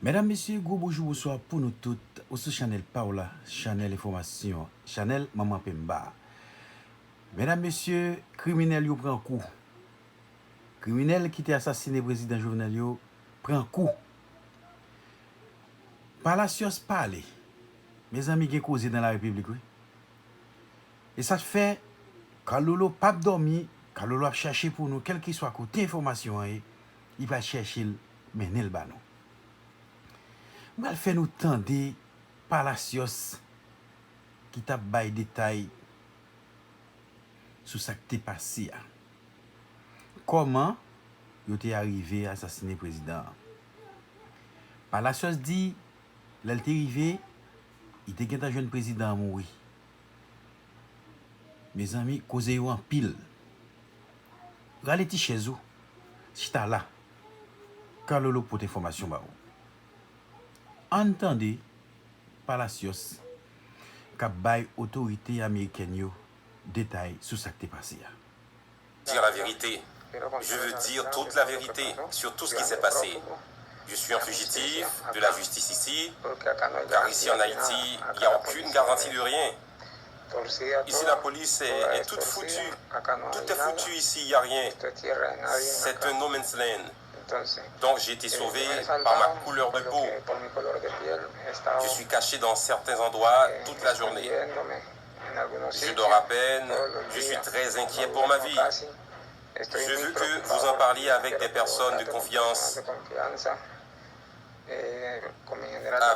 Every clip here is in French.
Mesdames, Messieurs, gros bonjour, bonsoir pour nous toutes. Au Chanel Paola, Chanel Information, Chanel Maman Pemba. Mesdames, Messieurs, criminel yo prend coup. Criminel qui était assassiné président Jovenel yo prend coup. Palacios parle. Mes amis qui causé dans la République, oui. Et ça fait quand Lolo pas dormi, quand Lolo a cherché pour nous, quel qu'il soit côté information, il va chercher mener le banon. Mal fait nous tendre Palacios qui t'a bail détail sur ce qui est passé. Comment il est arrivé à assassiner le président? Palacios dit, il est arrivé, il était un jeune président mourir. Mes amis, causez en pile. Rallez chez vous, si t'as là, quand l'eau pour information. Entendez, Palacios, qu'a bail autorité américaine yo détail sur ce qui est passé. Dire la vérité. Je veux dire toute la vérité sur tout ce qui s'est passé. Je suis un fugitif de la justice ici, car ici en Haïti, il n'y a aucune garantie de rien. Ici, la police est toute foutue. Tout est foutu ici, il n'y a rien. C'est un no man's land. Donc j'ai été sauvé par ma couleur de peau. Je suis caché dans certains endroits toute la journée. Je dors à peine, je suis très inquiet pour ma vie. Je veux que vous en parliez avec des personnes de confiance,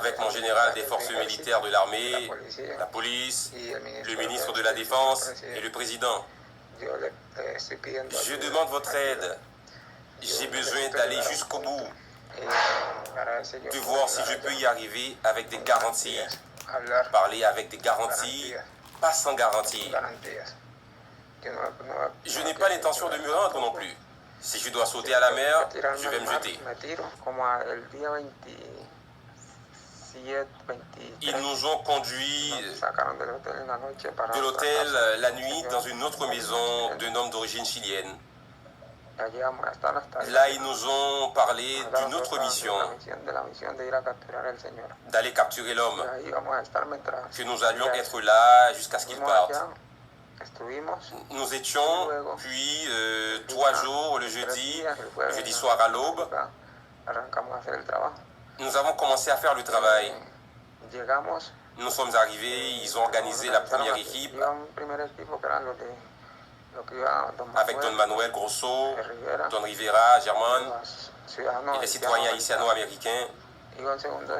avec mon général des forces militaires de l'armée, la police, le ministre de la Défense et le président. Je demande votre aide. J'ai besoin d'aller jusqu'au bout, de voir si je peux y arriver avec des garanties. Parler avec des garanties, pas sans garantie. Je n'ai pas l'intention de me rendre non plus. Si je dois sauter à la mer, je vais me jeter. Ils nous ont conduits de l'hôtel la nuit dans une autre maison d'un homme d'origine chilienne. Là, ils nous ont parlé d'une autre mission, d'aller capturer l'homme, que nous allions être là jusqu'à ce qu'il parte. Nous étions, puis 3 jours, le jeudi soir à l'aube, nous avons commencé à faire le travail. Nous sommes arrivés, ils ont organisé la première équipe avec Don Manuel Grosso, Don Rivera, Germán et les citoyens haïtiano-américains.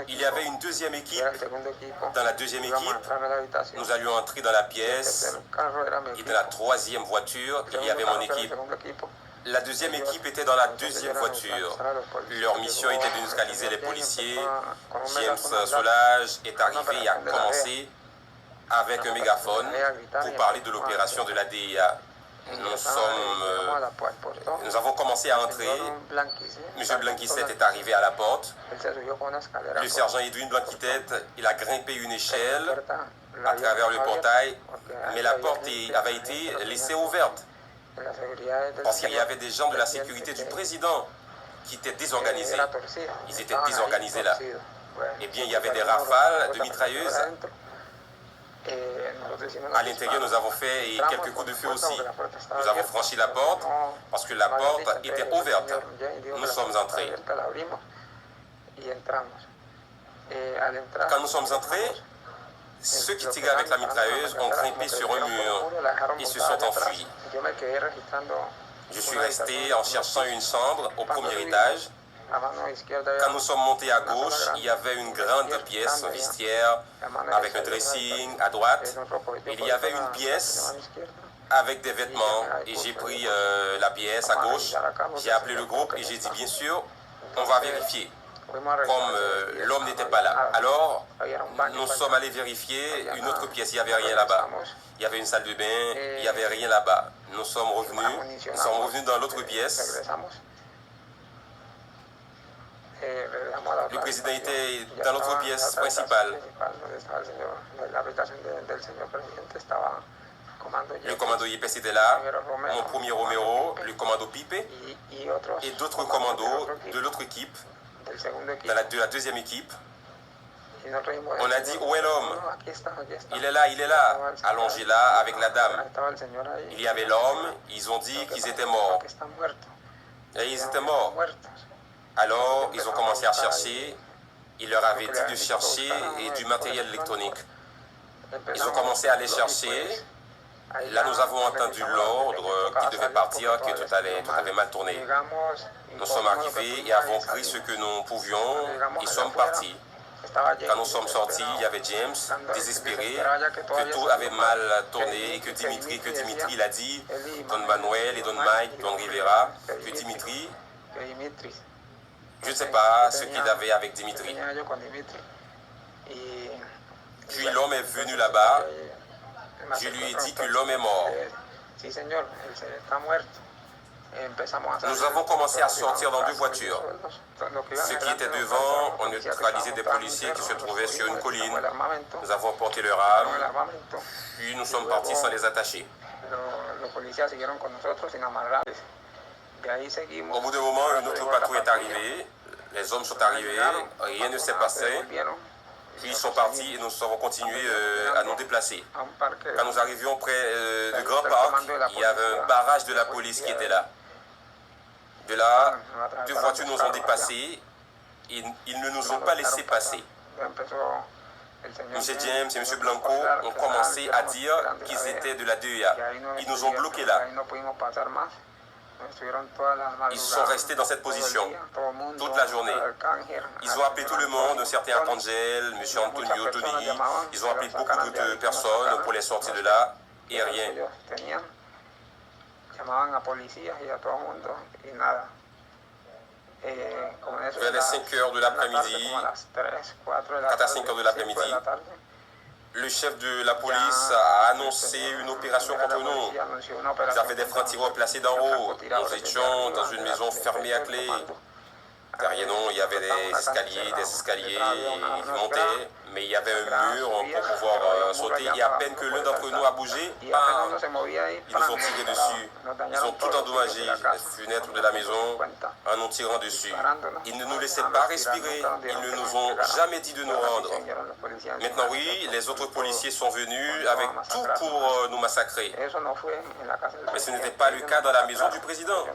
Il y avait une deuxième équipe. Dans la deuxième équipe, nous allions entrer dans la pièce et dans la troisième voiture, il y avait mon équipe. La deuxième équipe était dans la deuxième voiture. Leur mission était de neutraliser les policiers. James Solage est arrivé et a commencé avec un mégaphone pour parler de l'opération de la DIA. Nous avons commencé à entrer. M. Blanquisset est arrivé à la porte. Le sergent Edwin Blanquittet, il a grimpé une échelle à travers le portail, mais la porte avait été laissée ouverte parce qu'il y avait des gens de la sécurité du président qui étaient désorganisés. Ils étaient désorganisés là. Eh bien, il y avait des rafales de mitrailleuses. À l'intérieur, nous avons fait quelques coups de feu aussi. Nous avons franchi la porte parce que la porte était ouverte. Nous sommes entrés. Quand nous sommes entrés, ceux qui tiraient avec la mitrailleuse ont grimpé sur un mur et se sont enfuis. Je suis resté en cherchant une chambre au premier étage. Quand nous sommes montés à gauche, il y avait une grande pièce, un vestiaire, avec un dressing à droite. Il y avait une pièce avec des vêtements et j'ai pris la pièce à gauche. J'ai appelé le groupe et j'ai dit bien sûr, on va vérifier. Comme l'homme n'était pas là. Alors, nous sommes allés vérifier une autre pièce, il n'y avait rien là-bas. Il y avait une salle de bain, il n'y avait rien là-bas. Nous sommes revenus dans l'autre pièce. Le président était dans l'autre pièce principale. Le commando Yepes était là, mon premier Romero, le commando Pipe et d'autres commandos de l'autre équipe de la deuxième équipe. On a dit, où est l'homme? Il est là, allongé là avec la dame. Il y avait l'homme, ils ont dit qu'ils étaient morts. Et ils étaient morts. Alors, ils ont commencé à chercher. Il leur avait dit de chercher et du matériel électronique. Ils ont commencé à les chercher. Là, nous avons entendu l'ordre qui devait partir, que tout avait mal tourné. Nous sommes arrivés et avons pris ce que nous pouvions et sommes partis. Quand nous sommes sortis, il y avait James, désespéré, que tout avait mal tourné, et que Dimitri il a dit, Don Manuel et Don Mike, Don Rivera, que Dimitri, je ne sais pas ce qu'il avait avec Dimitri. Puis l'homme est venu là-bas, je lui ai dit que l'homme est mort. Nous avons commencé à sortir dans deux voitures. Ceux qui étaient devant ont neutralisé des policiers qui se trouvaient sur une colline. Nous avons porté leur arme, puis nous sommes partis sans les attacher. Au bout d'un moment, une autre patrouille est arrivée. Les hommes sont arrivés, rien ne s'est passé. Puis ils sont partis et nous avons continué à nous déplacer. Quand nous arrivions près du Grand Parc, il y avait un barrage de la police qui était là. De là, deux voitures nous ont dépassés et ils ne nous ont pas laissé passer. M. James et M. Blanco ont commencé à dire qu'ils étaient de la DEA. Ils nous ont bloqués là. Ils sont restés dans cette position toute la journée. Ils ont appelé tout le monde, un certain Arcangel, M. Antonio, Tony. Ils ont appelé beaucoup de personnes pour les sortir de là et rien. Vers les 5 heures de l'après-midi, 4 à 5 heures de l'après-midi, le chef de la police a annoncé une opération contre nous. Ils avaient des francs-tireurs placés d'en haut. Nous étions dans une maison fermée à clé. Derrière nous, il y avait des escaliers, ils montaient, mais il y avait un mur pour pouvoir sauter. Et à peine que l'un d'entre nous a bougé, ils nous ont tiré dessus. Ils ont tout endommagé, les fenêtres de la maison, en nous tirant dessus. Ils ne nous laissaient pas respirer. Ils ne nous ont jamais dit de nous rendre. Maintenant, oui, les autres policiers sont venus avec tout pour nous massacrer. Mais ce n'était pas le cas dans la maison du président.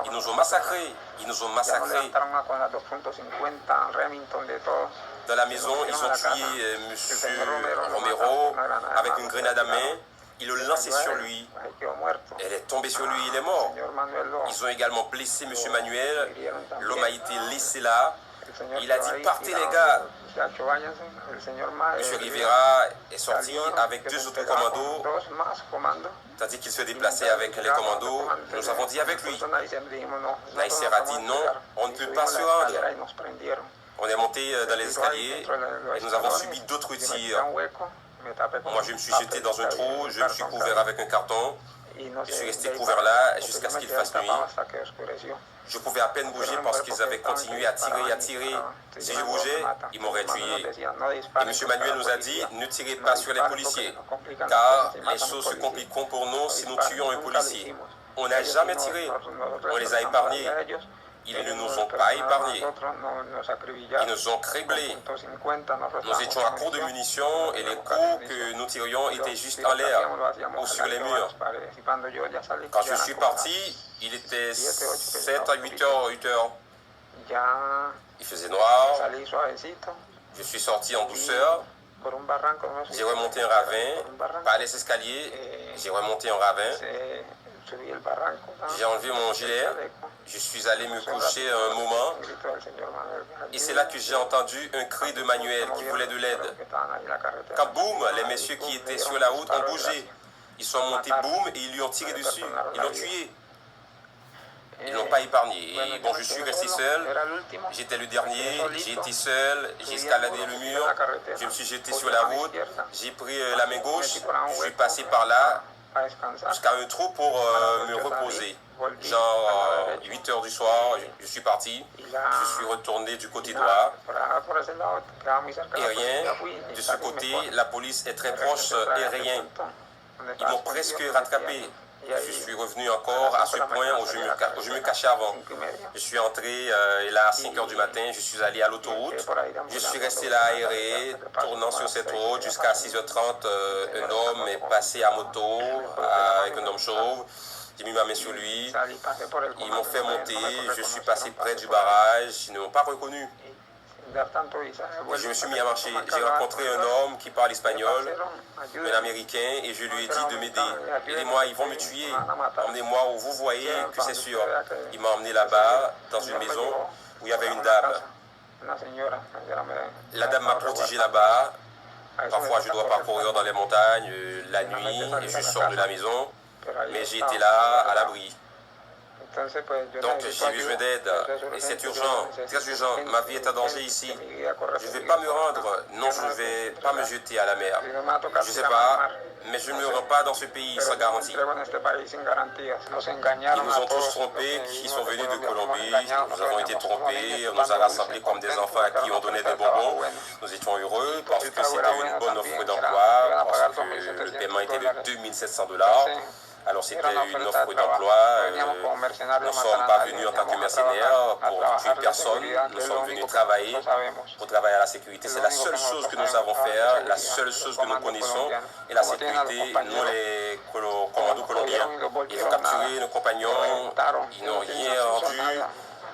Ils nous ont massacrés. Ils nous ont massacrés. Dans la maison, ils ont tué M. Romero avec une grenade à main. Ils l'ont lancé sur lui. Elle est tombée sur lui, il est mort. Ils ont également blessé M. Manuel. L'homme a été laissé là. Il a dit, partez les gars. M. Rivera est sorti avec deux autres commandos. Tandis qu'il se déplaçait avec les commandos, nous avons dit avec lui. Nasser a dit non, on ne peut pas se rendre. On est monté dans les escaliers et nous avons subi d'autres tirs. Moi, je me suis jeté dans un trou, je me suis couvert avec un carton. Je suis resté couvert là jusqu'à ce qu'il fasse nuit. Je pouvais à peine bouger parce qu'ils avaient continué à tirer et à tirer. Si je bougeais, ils m'auraient tué. Et M. Manuel nous a dit, ne tirez pas sur les policiers, car les choses se compliqueront pour nous si nous tuons un policier. On n'a jamais tiré, on les a épargnés. Ils ne nous ont pas épargnés. Ils nous ont criblés. Nous étions à court de munitions et les coups que nous tirions étaient juste en l'air ou sur les murs. Quand je suis parti, il était 7 à 8 heures. Il faisait noir. Je suis sorti en douceur. J'ai remonté un ravin, pas les escaliers. J'ai remonté un ravin. J'ai enlevé mon gilet. Je suis allé me coucher un moment et c'est là que j'ai entendu un cri de Manuel qui voulait de l'aide. Quand boum, les messieurs qui étaient sur la route ont bougé. Ils sont montés boum et ils lui ont tiré dessus. Ils l'ont tué. Ils ne l'ont pas épargné. Et bon, je suis resté seul. J'étais le dernier. J'ai été seul. J'ai escaladé le mur. Je me suis jeté sur la route. J'ai pris la main gauche. Je suis passé par là jusqu'à un trou pour me reposer. Genre 8 heures du soir, je suis parti, je suis retourné du côté droit et rien. De ce côté, la police est très proche et rien. Ils m'ont presque rattrapé. Je suis revenu encore à ce point où je me cachais avant. Je suis entré et là à 5 heures du matin, je suis allé à l'autoroute. Je suis resté là aéré, tournant sur cette route jusqu'à 6h30. Un homme est passé à moto avec un homme chauve. J'ai mis ma main sur lui. Ils m'ont fait monter. Je suis passé près du barrage. Ils ne m'ont pas reconnu. Je me suis mis à marcher. J'ai rencontré un homme qui parle espagnol, un Américain, et je lui ai dit de m'aider. Aidez-moi, ils vont me tuer. Emmenez-moi où vous voyez que c'est sûr. Il m'a emmené là-bas, dans une maison où il y avait une dame. La dame m'a protégé là-bas. Parfois, je dois parcourir dans les montagnes la nuit et je sors de la maison. Mais j'ai été là, à l'abri. Donc j'ai besoin d'aide et c'est urgent, très urgent. Ma vie est en danger ici. Je ne vais pas me rendre, non, je ne vais pas me jeter à la mer. Je ne sais pas, mais je ne me rends pas dans ce pays sans garantie. Ils nous ont tous trompés, qui sont venus de Colombie. Nous avons été trompés, on nous a rassemblés comme des enfants à qui on donnait des bonbons. Nous étions heureux parce que c'était une bonne offre d'emploi, parce que le paiement était de 2700 $. Alors c'était une offre d'emploi. Nous ne sommes pas venus en tant que mercenaires pour tuer personne. Nous sommes venus travailler pour travailler à la sécurité. C'est la seule chose que nous savons faire, la seule chose que nous connaissons. Et la sécurité, nous les commandos colombiens, ils ont capturé nos compagnons, ils n'ont rien rendu.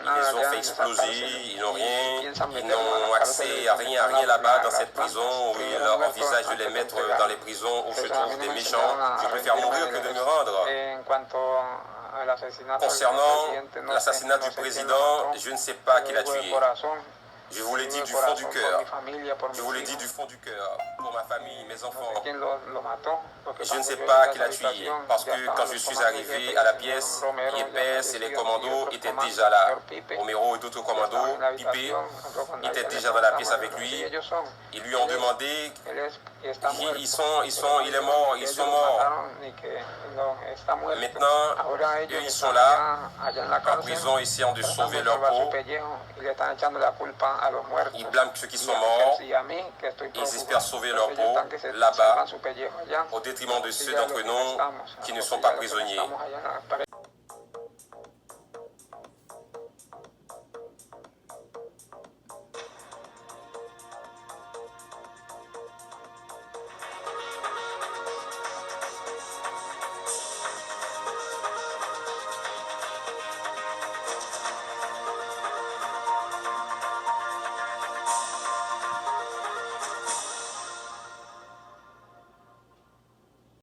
Ils les ont fait exploser, ils n'ont accès à rien là-bas dans cette prison où ils envisagent de les mettre dans les prisons où je trouve des méchants. Je préfère mourir que de me rendre. Concernant l'assassinat du président, je ne sais pas qui l'a tué. Je vous l'ai dit du fond du cœur. Je vous l'ai dit du fond du cœur. Pour ma famille, mes enfants. Je ne sais pas qui l'a tué. Parce que quand je suis arrivé à la pièce, Yepes et les commandos étaient déjà là. Romero et d'autres commandos, Pipé, étaient déjà dans la pièce avec lui. Ils lui ont demandé, il est mort, ils sont morts. Maintenant, eux, ils sont là, en prison, essayant de sauver leur peau. Ils blâment ceux qui sont morts. Ils espèrent sauver leur peau là-bas, au détriment de ceux d'entre nous qui ne sont pas prisonniers.